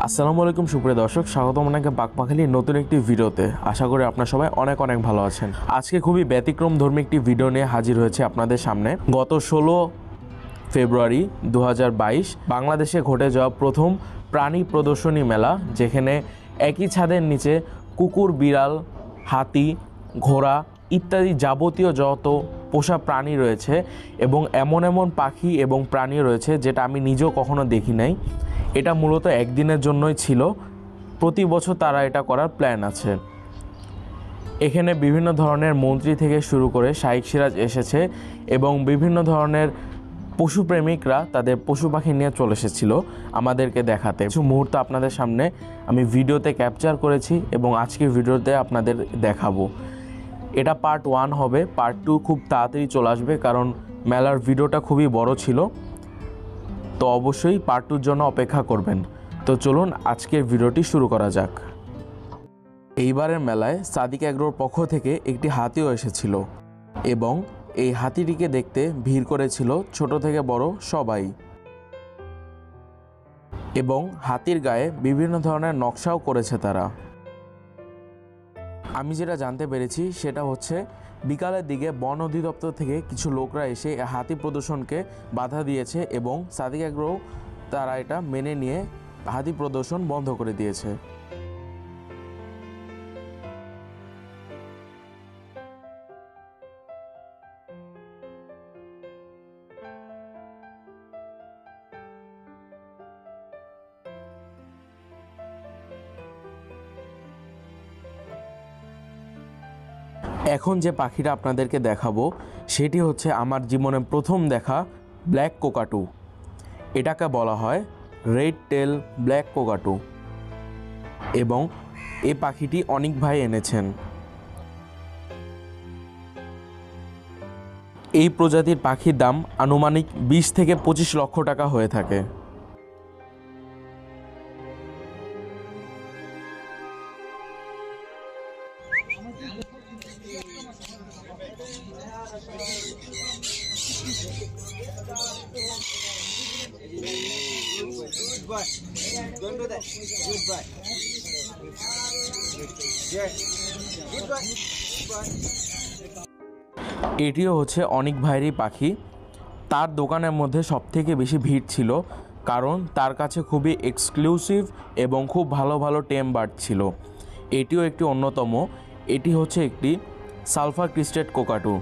আসসালামু আলাইকুম সুপ্রিয় দর্শক, স্বাগতম আপনাকে পাকপাখালির নতুন একটি ভিডিওতে। আশা করি আপনারা সবাই অনেক ভালো আছেন। আজকে খুবই ব্যতিক্রমধর্মী একটি ভিডিও নিয়ে হাজির হয়েছে আপনাদের সামনে। গত 16 ফেব্রুয়ারি 2022 বাংলাদেশে ঘটে যাওয়া প্রথম প্রাণী প্রদর্শনী মেলা, যেখানে একই ছাদের নিচে কুকুর, বিড়াল, হাতি, ঘোড়া ইত্যাদি যাবতীয় যত পোষা প্রাণী রয়েছে এবং এমন পাখি এবং প্রাণী রয়েছে যেটা আমি নিজেও কখনো দেখি নাই। এটা মূলত একদিনের জন্যই ছিল। প্রতি বছর তারা এটা করার প্ল্যান আছে। এখানে বিভিন্ন ধরনের মন্ত্রী থেকে শুরু করে শাইখ সিরাজ এসেছে এবং বিভিন্ন ধরনের পশুপ্রেমিকরা তাদের পশু পাখি নিয়ে চলে এসেছিল আমাদেরকে দেখাতে। কিছু মুহূর্ত আপনাদের সামনে আমি ভিডিওতে ক্যাপচার করেছি এবং আজকের ভিডিওতে আপনাদের দেখাবো। এটা পার্ট 1 হবে, পার্ট 2 খুব তাড়াতাড়ি চলে আসবে, কারণ মেলার ভিডিওটা খুবই বড় ছিল। তো অবশ্যই পার্ট 2-র জন্য অপেক্ষা করবেন। তো চলুন আজকের ভিডিওটি শুরু করা যাক। এইবারের মেলায় সাদিক এগ্রোর পক্ষ থেকে একটি হাতিও এসেছিল এবং এই হাতিটিকে দেখতে ভিড় করেছিল ছোট থেকে বড় সবাই। এবং হাতির গায়ে বিভিন্ন ধরনের নকশাও করেছে তারা। আমি যেটা জানতে পেরেছি সেটা হচ্ছে বিকালের দিকে বন অধিদপ্তর থেকে কিছু লোকরা এসে হাতি প্রদর্শনকে বাধা দিয়েছে এবং সাদিক এগ্রো তারা এটা মেনে নিয়ে হাতি প্রদর্শন বন্ধ করে দিয়েছে। এখন যে পাখিটা আপনাদেরকে দেখাবো সেটি হচ্ছে আমার জীবনে প্রথম দেখা ব্ল্যাক কোকাটু। এটাকে বলা হয় রেড টেল ব্ল্যাক কোকাটু এবং এই পাখিটি অনেক ভাই এনেছেন। এই প্রজাতির পাখির দাম আনুমানিক 20 থেকে 25 লক্ষ টাকা হয়ে থাকে। Don't do that. Goodbye. Yes. Goodbye. এটিও হচ্ছে অনেক ভাইয়েরই পাখি। তার দোকানের মধ্যে সবথেকে বেশি ভিড় ছিল, কারণ তার কাছে খুবই এক্সক্লুসিভ এবং খুব ভালো টেম বার্ড ছিল। এটিও একটি অন্যতম। এটি হচ্ছে একটি সালফার ক্রিস্টেড কোকাটু,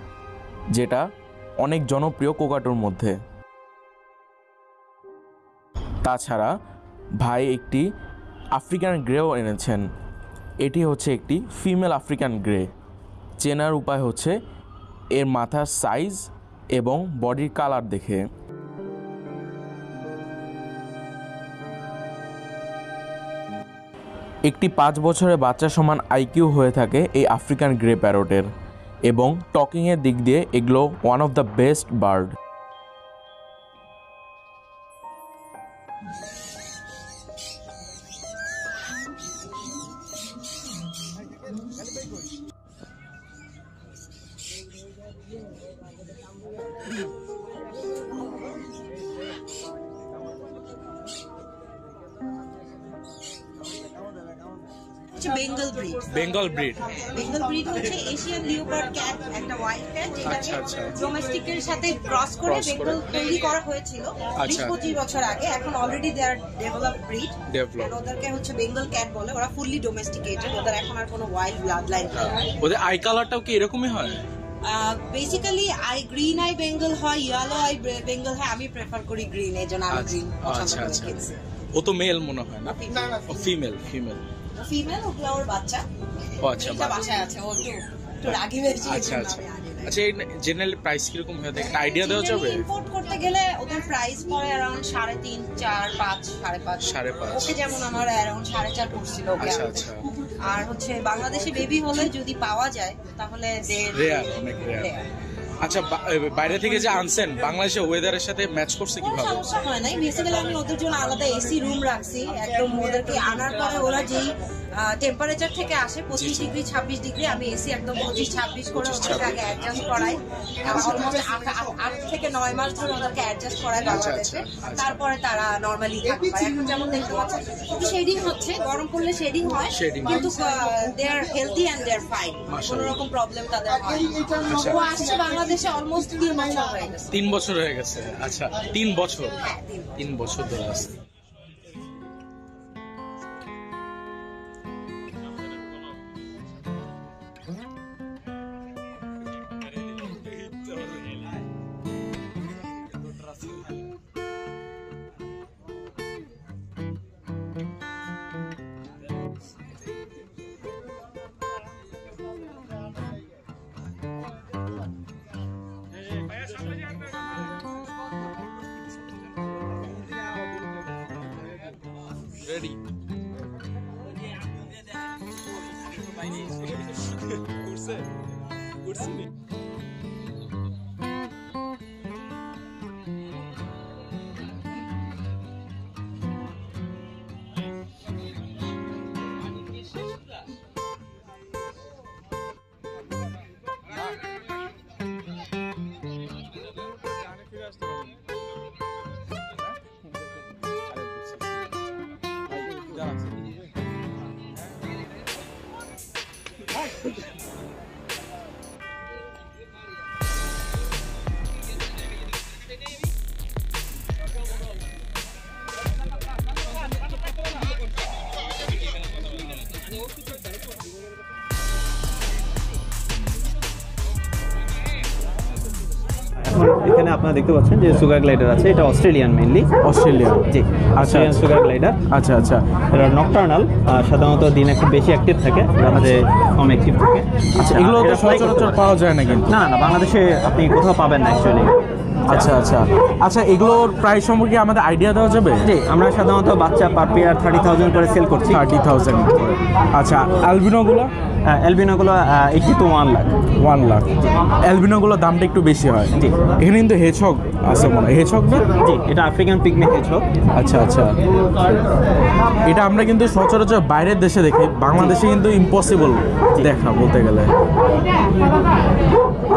যেটা অনেক জনপ্রিয় কোকাটুর মধ্যে। তাছাড়া ভাই একটি আফ্রিকান গ্রেও এনেছেন। এটি হচ্ছে একটি ফিমেল আফ্রিকান গ্রে। চেনার উপায় হচ্ছে এর মাথার সাইজ এবং বডির কালার দেখে। একটি 5 বছরের বাচ্চা সমান আইকিউ হয়ে থাকে এই আফ্রিকান গ্রে প্যারটের, এবং টকিংয়ের দিক দিয়ে এগুলো one of the best bird. Bengal breed হচ্ছে এশিয়ান লিওপার্ড ক্যাট, একটা হোয়াইট ক্যাট, যেটা ডোমেস্টিকের সাথে ক্রস করে বেঙ্গল তৈরি করা হয়েছিল 20-25 বছর আগে। এখন already they are developed breed. ওদেরকে হচ্ছে বেঙ্গল ক্যাট বলে। ওরা ফুললি ডোমেস্টিকেটেড। ওদের এখন আর কোনো ওয়াইল্ড ব্লাড লাইন নেই। ওদের আই কালারটাও কি এরকমই হয়? বেসিক্যালি গ্রিন আই বেঙ্গল হয়, ইয়েলো আই বেঙ্গল হয়। আমি প্রেফার করি গ্রিন, এই জন্য আমি গ্রিন পছন্দ করি। ও তো মেল মনে হয় না? ফিমেল ওগুলো ওর বাচ্চা। ও আচ্ছা, বাসায় আছে। ও একটু রাগী বেশি। আচ্ছা এই জেনারেল প্রাইস কিরকম হয় একটা আইডিয়া দেওয়া যাবে? ইম্পোর্ট করতে গেলে ওদের প্রাইস পড়ে अराउंड 3.5, 4, 5, 5.5। ওকে যেমন আমার अराउंड 4.5 পড়ছিল ওকে। আচ্ছা। আর হচ্ছে বাংলাদেশি বেবি হলে যদি পাওয়া যায় তাহলে রেয়ার, অনেক রেয়ার। আচ্ছা, বাইরে থেকে যে আনছেন বাংলাদেশের ওয়েদারের সাথে ম্যাচ করছে কিভাবে? সমস্যা হয় নাই, বেসিক্যালি আমি ওদের জন্য আলাদা এসি রুম রাখছি। একদম ওদেরকে আনার পরে ওরা যেই টেম্পারেচার থেকে আসে 25 ডিগ্রি 26 ডিগ্রি, আমি এসি একদম 25-26 করে ওদেরকে আগে অ্যাডজাস্ট করাই। অলমোস্ট 8 থেকে 9 মাস ধরে ওদেরকে অ্যাডজাস্ট করাই বাংলাদেশে। তারপরে তারা নর্মালি থাকতে পারে। এখন যেমন দেখতে পাচ্ছেন একটু শেডিং হচ্ছে, গরম পড়লে শেডিং হয়, কিন্তু they are healthy and they are fine, কোনো রকম প্রবলেম তাদের হয় না। ও আসছে বাংলাদেশে অলমোস্ট 3 বছর হয়ে গেছে। 3 বছর হয়ে গেছে। আচ্ছা, 3 বছর। 3 বছর ধরে আছে। Ready. এখানে আপনারা দেখতে পাচ্ছেন যে সুগার গ্লাইডার আছে, এটা অস্ট্রেলিয়ান মেইনলি। অস্ট্রেলিয়ান, জি, অস্ট্রেলিয়ান সুগার গ্লাইডার। আচ্ছা আচ্ছা, এটা নকটার্নাল, সাধারণত দিনে একটু বেশি অ্যাক্টিভ থাকে, রাতে কম অ্যাক্টিভ থাকে। আচ্ছা, এগুলো তো সচরাচর পাওয়া যায় না কিন্তু? না না, বাংলাদেশে আপনি কোথাও পাবেন না অ্যাকচুয়ালি। আচ্ছা আচ্ছা আচ্ছা, এগুলোর প্রাইস সম্পর্কে আমাদের আইডিয়া দেওয়া যাবে? জি, আমরা সাধারণত বাচ্চা পার পেয়ার 30,000 করে সেল করছি। 30,000 করে। আচ্ছা, অ্যালবিনোগুলো? অ্যালবিনোগুলো 80 to 1 লাখ। 1 লাখ। অ্যালবিনোগুলোর দামটা একটু বেশি হয়। জি, এখানে কিন্তু হেজহগ আছে মনে হয়, হেজহগ না? জি, এটা আফ্রিকান পিগমি হেজহগ। আচ্ছা আচ্ছা, এটা আমরা কিন্তু সচরাচর বাইরের দেশে দেখি, বাংলাদেশে কিন্তু ইম্পসিবল দেখা বলতে গেলে।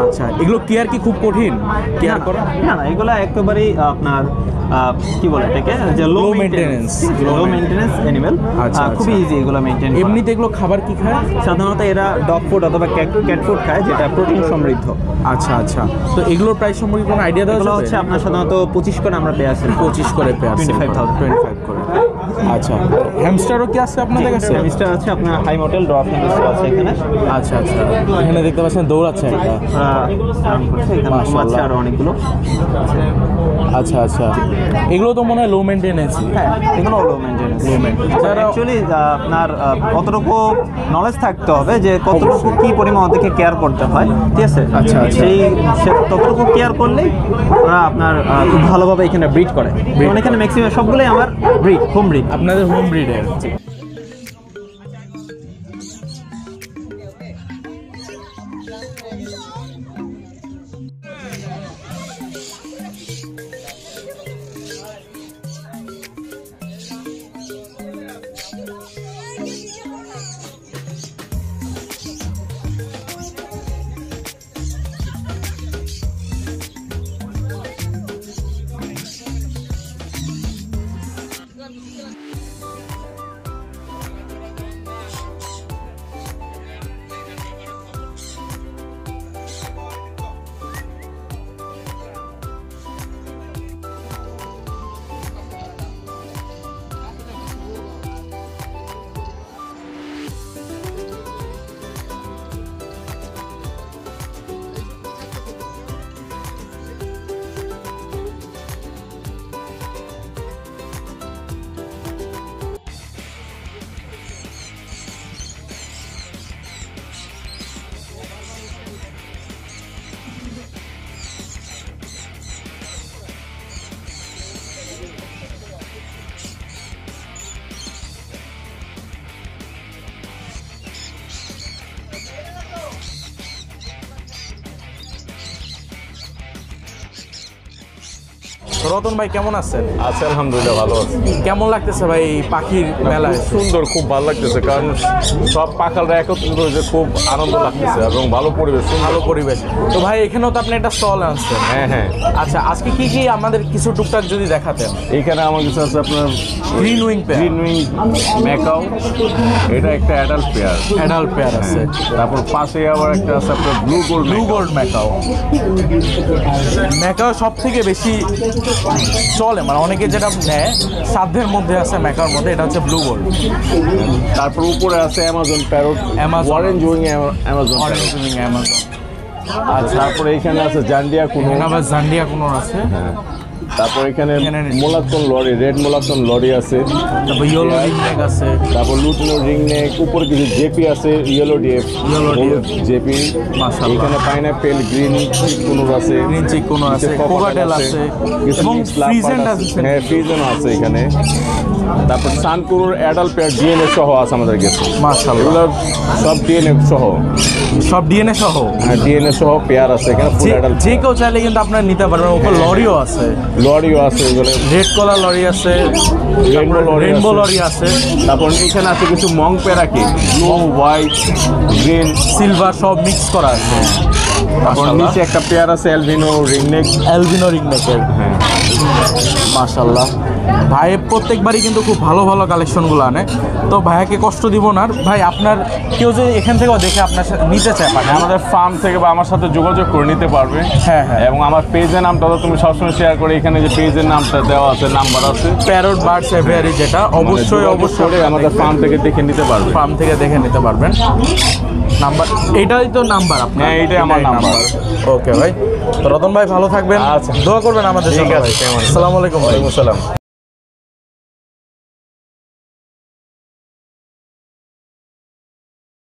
আচ্ছা, এগুলো কেয়ার কি খুব কঠিন কেয়ার করা? না না, এগুলো একেবারেই আপনার কি বলে এটাকে, যে লো মেইনটেনেন্স অ্যানিমেল। আচ্ছা, খুবই ইজি এগুলো মেইনটেইন। এমনিতে এগুলো খাবার কি খায়? সাধারণত এরা ডগ ফুড অথবা ক্যাট ফুড খায়, যেটা প্রোটিন সমৃদ্ধ। আচ্ছা আচ্ছা, তো এগুলোর প্রাইস সম্পর্কে কোনো আইডিয়া দেওয়া এগুলো যাবে? হচ্ছে আপনার সাধারণত 25 করে আমরা পেয়ে আসি। 25 করে পেয়ে আসি। 25 করে। আচ্ছা, হ্যামস্টারও কি আছে আপনাদের কাছে? হ্যামস্টার আছে, আপনার হাই মডেল ড্রপ হ্যামস্টার আছে এখানে। আচ্ছা আচ্ছা, এখানে দেখতে পাচ্ছেন দৌড়াচ্ছে একটা। মাশাআল্লাহ, আরো অনেকগুলো। আচ্ছা আচ্ছা, এগুলো তো মনে হয় লো মেইনটেনেন্স। হ্যাঁ, এগুলো লো মেইনটেনেন্স। যারা অ্যাকচুয়ালি আপনার কতটুকু নলেজ থাকতে হবে যে কতটুকু কি পরিমাণ ওদেরকে কেয়ার করতে হয়, ঠিক আছে? আচ্ছা আচ্ছা, সে ততটুকু কেয়ার করলেই ওরা আপনার খুব ভালোভাবে এখানে ব্রিড করে। যেমন এখানে ম্যাক্সিমাম সবগুলোই আমার হোম ব্রিড। আপনাদের হোম ব্রিডের? রতন ভাই কেমন আছেন? আছে আলহামদুলিল্লাহ, ভালো আছে। কেমন লাগতেছে ভাই এই পাখির মেলায়? খুব সুন্দর, খুব ভালো লাগতেছে, কারণ সব পাখালরা একত্রিত হয়েছে, খুব আনন্দ লাগতেছে এবং ভালো পরিবেশ, ভালো পরিবেশ। তো ভাই এখানেও তো আপনি একটা স্টল আনছেন। হ্যাঁ হ্যাঁ। আচ্ছা, আজকে কি কি আমাদের কিছু টুকটাক যদি দেখাতেন। এইখানে আমার কাছে আছে আপনার গ্রিন উইং ম্যাকাও, এটা একটা অ্যাডাল্ট পেয়ার আছে। তারপর পাশে আবার একটা আছে আপনার ব্লু গোল্ড ম্যাকাও সব থেকে বেশি চলে, মানে অনেকে যেটা নেয় সাধ্যের মধ্যে আছে ম্যাকাওর মধ্যে, এটা হচ্ছে ব্লু গোল্ড। তারপর উপরে আছে Amazon parrot, orange wing Amazon. আচ্ছা, তারপরে এখানে আছে জান্ডিয়া কুনো, জান্ডিয়া কুনো আছে। হ্যাঁ। তারপর এখানে মোলাতন লরি, রেড মোলাতন লরি আছে। তারপর ইয়েলো রিংনেক আছে। তারপর লুটিনো রিংনেক, উপরে কিছু জেপি আছে, ইয়েলো ডিএফ জেপি। এখানে পাইনাপেল গ্রিন চিকুনোর আছে, কোকাটেল আছে এবং ফ্রিজেন্ট আছে। হ্যাঁ, ফ্রিজেন্ট আছে এখানে। তারপর সানকুনোর অ্যাডাল্ট পেয়ার ডিএনএ সহ আছে আমাদের কাছে। মাশাআল্লাহ, এগুলো সব ডিএনএ সহ। হ্যাঁ, ডিএনএ সহ পেয়ার আছে এখানে, ফুল অ্যাডাল্ট। যে কেউ চাইলে কিন্তু আপনারা নিতে পারবেন। উপর লরিও আছে, এগুলো রেড কলার লরি আছে, রেইনবো লরি আছে। তারপর এখানে আছে কিছু monk parakeet, blue white green silver সব মিক্স করা আছে। তারপর নিচে একটা পেয়ার আছে অ্যালবিনো রিংনেকের। হ্যাঁ, মাশাআল্লাহ। ভাই প্রত্যেকবারই কিন্তু খুব ভালো ভালো কালেকশনগুলো আনে, তো ভাইয়াকে কষ্ট দিব না। ভাই আপনার কেউ যদি এখান থেকেও দেখে আপনার সাথে নিতে চায়, আমাদের ফার্ম থেকে বা আমার সাথে যোগাযোগ করে নিতে পারবে। হ্যাঁ হ্যাঁ। এবং আমার পেজের নামটা তো তুমি সবসময় শেয়ার করে, এখানে যে পেজের নামটা দেওয়া আছে, নাম্বার আছে, প্যারট বার্ডস এভিয়ারি, যেটা অবশ্যই আমাদের ফার্ম থেকে দেখে নিতে পারবেন। নাম্বার এটাই তো নাম্বার আপনার? হ্যাঁ, এইটাই আমার নাম্বার। ওকে ভাই, তো রতন ভাই ভালো থাকবেন। আচ্ছা, দোয়া করবেন আমাদের। ঠিক আছে। আসসালামু আলাইকুম। ওয়ালাইকুম আসসালাম।